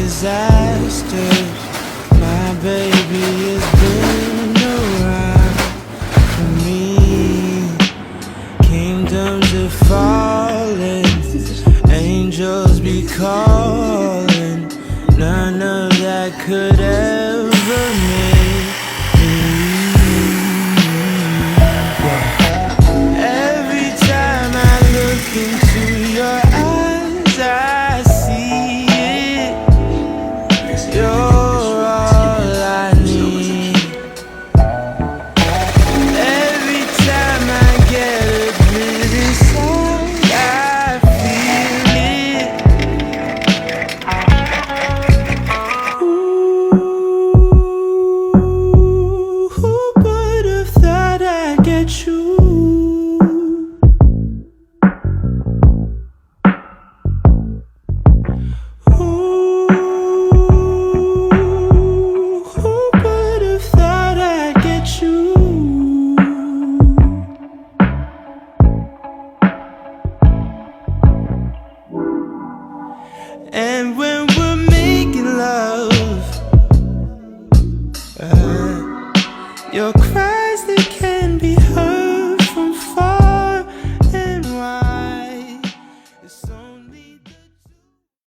disasters. My baby has been around for me. Kingdoms are falling, angels be calling. None of that could ever make me. Every time I look into your eyes, I see it. You're all I need. Every time I get a bit inside, I feel it. Ooh, who would have thought I'd get you? And when we're making love, you're crying.